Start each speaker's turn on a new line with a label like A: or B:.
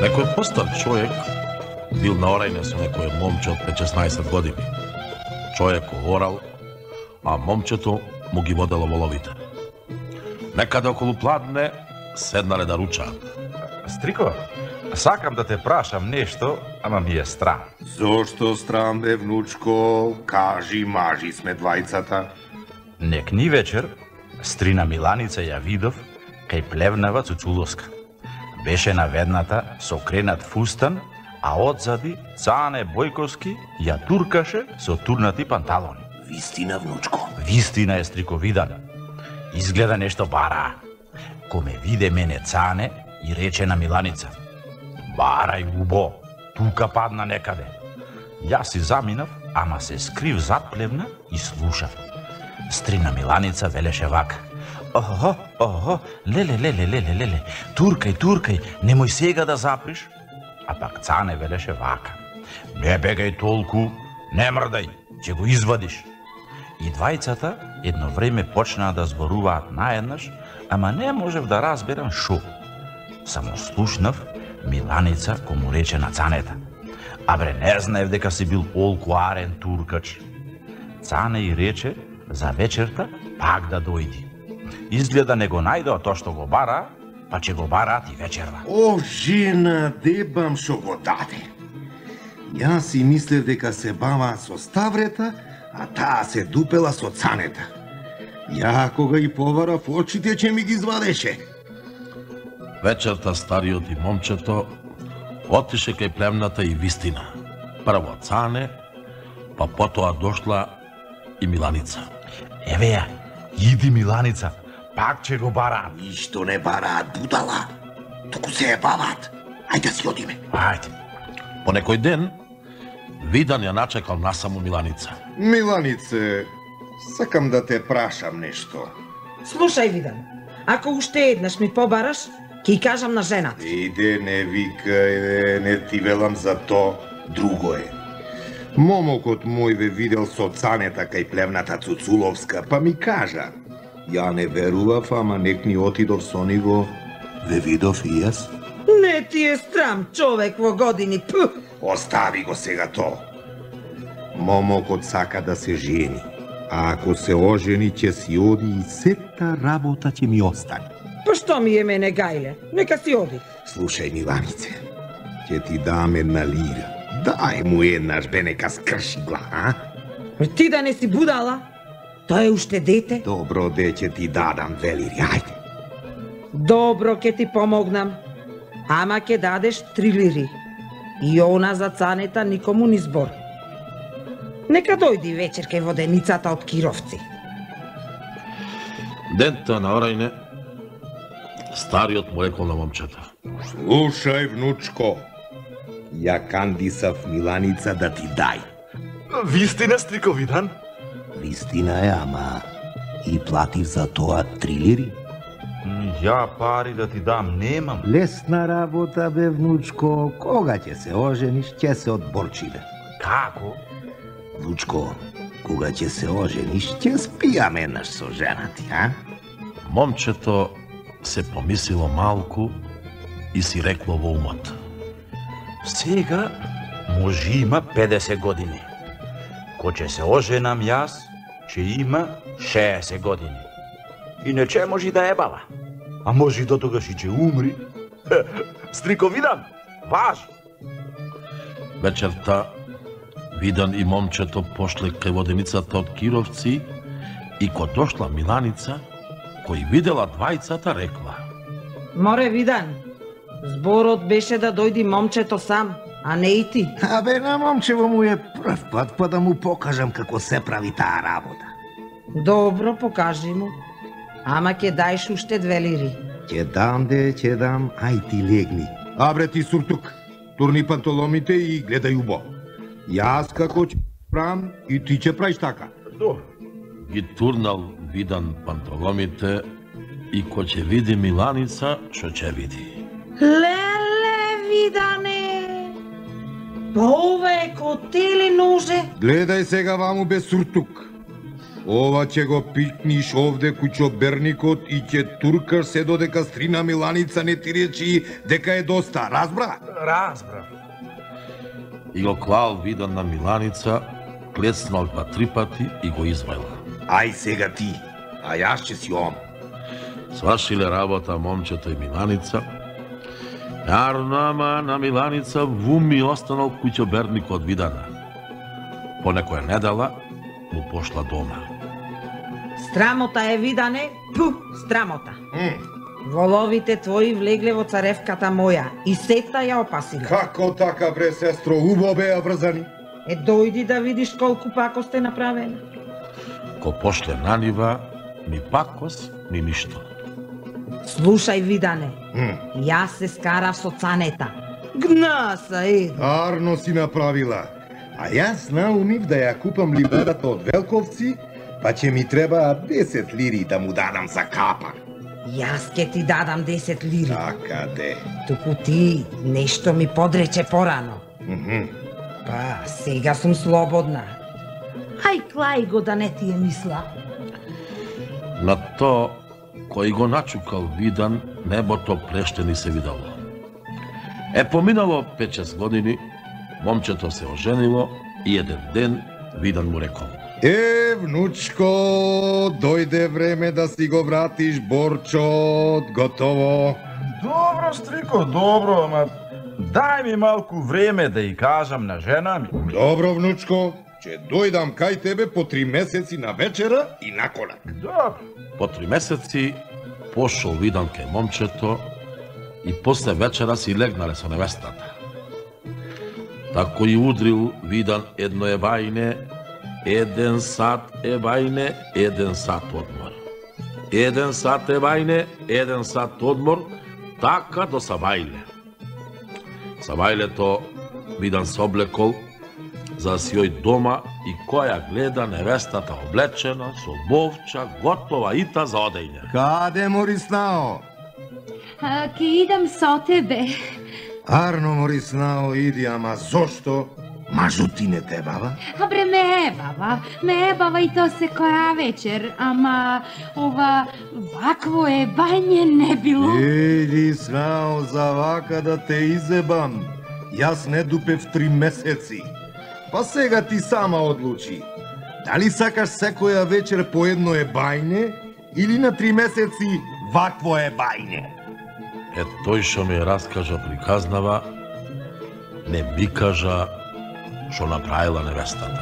A: Некој постар човек бил на орајне со некој момче од 5-16 години. Човек орал, а момчето му ги водело воловите. Некаде околу пладне седнале да ручаат.
B: Стрико, сакам да те прашам нешто, ама ми е стран.
C: Зошто стран бе, внучко? Кажи, мажи сме двајцата.
B: Некни вечер, стрина Миланица ја видов кај Плевнава Цуцуловска. Беше наведната со кренат фустан, а одзади Цане Бојковски ја туркаше со турнати панталони.
C: Вистина, внучко?
B: Вистина е, Стрико, видан. Изгледа нешто бара. Ко ме виде мене Цане и рече на Миланица: "Барај убо, тука падна некаде." Јас си заминав, ама се скрив зад Плевна и слушав. Стрина Миланица велеше вака: "Охо, леле, туркај, немој сега да заприш." А пак Цане велеше вака: "Не бегај толку, не мрдај, ќе го извадиш." И двајцата едно време почнаа да зборуваат наеднаш, ама не можев да разберам шо. Само слушнав Миланица ко му рече на Цанета: "Абре, не знаев дека си бил олку арен туркач." Цане и рече за вечерта пак да дојди. Изгледа не го најдоа тоа што го бара, па ќе го бараат и вечерва.
C: О, жена, дебам шо го даде. Јас си мислев дека се бава со Ставрета, а таа се дупела со Цанета. Ја кога и повара в очите, ќе ми ги извадеше.
A: Вечерта стариот и момчето отише кај Плевната и вистина. Прво Цане, па потоа дошла и Миланица.
B: Еве ја, иди Миланица, пак ќе го бараат.
C: Ништо не бараат, будала. Туку се е бават. Ајде си одиме.
B: Ајде.
A: По некој ден, Видан ја начекал насаму Миланица.
C: Миланице, сакам да те прашам нешто.
D: Слушај, Видан, ако уште еднаш ми побараш, ќе кажам на жената.
C: Иде, не викај, не ти велам за то, друго е. Момокот мој ве видел со Цанета кај Плевната Цуцуловска, па ми кажа. Ја не верував, ама некни отидов со него, ве видов и јас.
D: Не ти е срам, човек во години, пух!
C: Остави го сега то. Момокот сака да се жени, а ако се ожени ќе си оди и сета работа ќе ми остане.
D: Па што ми е мене гајле? Нека си оди.
C: Слушај, Миланице, ќе ти дам една лира. Дај му еднаш, бе, нека скрши глава, а?
D: Ти да не си будала? Тоа е уште дете.
C: Добро, де ќе ти дадам 2 лири, ајде.
D: Добро, ќе ти помогнам. Ама ќе дадеш 3 лири. И она за Цанета никому ни збор. Нека дојди вечер кај воденицата од Кировци.
A: Дента на орајне, стариот му рекол на момчето:
C: Слушај, внучко, ја кандисав Миланица да ти дај.
B: Вистина, Стрико, Видан?
C: Вистина е, ама и платив за тоа 3 лири.
B: Ја пари да ти дам немам.
C: Лесна работа, бе, внучко. Кога ќе се ожениш, ќе се одборчиме.
B: Како?
C: Внучко, кога ќе се ожениш, ќе спијаме еднаш со жена ти, а?
A: Момчето се помислило малку и си рекло во умот:
B: Сега може има 50 години. Ко ќе се оженам јас, ќе има 60 години. Иначе може да е баба. А може и до тогаш и ќе умри. Стрико, Видан, важ!
A: Вечерта Видан и момчето пошле кај воденицата од Кировци и ко дошла Миланица, кој видела двајцата, рекла:
D: Море, Видан, зборот беше да дојди момчето сам, а не и ти.
C: Абе, на момчево му е прв пат, па да му покажам како се прави таа работа.
D: Добро, покажи му. Ама ќе дајш уште 2 лири.
C: Ќе дам, ќе дам, ај ти легни. Абре ти суртук, турни панталоните и гледај убо. Јас како ќе правам и ти ќе правиш така.
A: Ги турнал Видан панталомите и ко ќе види Миланица, што ќе види?
D: Леле, Видане! Па ова е котели ноже.
C: Гледај сега ваму без суртук. Ова ќе го пикниш овде куќо берникот и ќе туркаш се додека стрина Миланица не ти речи дека е доста, разбра?
B: Разбрав.
A: И го клал Видан на Миланица, клецнал 2-3 пати и го извајла.
C: Ај сега ти, а јас ќе си ом.
A: Свашиле работа момчето и Миланица. Јарно, ама на Миланица вуми останал куќо берникот Видана. По некоја недела му пошла дома.
D: Страмота е, Видане, пу, страмота. Воловите твои влегле во царевката моја и сета ја опасиле.
C: Како така, бре, сестро, убо беа врзани?
D: Дојди да видиш колку пакост е направена.
A: Ко пошле на нива, ни пакос, ни ништо.
D: Слушај, Видане, јас се скарав со цанета. Гнаса, Едо.
C: Арно си направила. А јас наумив да ја купам ливадата од Велковци, па ќе ми треба 10 лири да му дадам за капа.
D: Јас ке ти дадам 10 лири.
C: Така де.
D: Туку ти нешто ми подрече порано. Па, сега сум слободна. Ај, клај го да не ти е мисла.
A: На то, кој го начукал Видан, небото прештени се видало. Поминало 5-6 години, момчето се оженило и еден ден Видан му рекол:
C: Внучко, дојде време да си го вратиш борчот, готово.
B: Добро, стрико, добро, ама дај ми малку време да и кажам на жена ми.
C: Добро, внучко, ќе дојдам кај тебе по 3 месеци на вечера и на колак.
B: Добро.
A: По 3 месеци пошол Видан кај момчето и после вечера си легнале со невестата. Тако и удрил Видан едно ебајне, 1 сат ебајне, 1 сат одмор. 1 сат ебајне, 1 сат одмор, така до сабајле. Сабајлето Видан се облекол, за да си ој дома и која гледа невестата облечена, со бовча, готова ита за одење.
C: Каде, Мориснао?
E: Ке идам со тебе.
C: Арно, Мориснао, иди, ама зошто? Мажу ти не те баба?
E: Абре, ме ебава и то се која вечер, ама ова вакво ебање не било.
C: Иди, Снао, за вака да те изебам. Јас не дупев 3 месеци. Па сега ти сама одлучи. Дали сакаш секоја вечер по едно ебајне или на 3 месеци вакво ебајне?
A: Тој што ми раскажа приказнава, не ми кажа што направила невестата.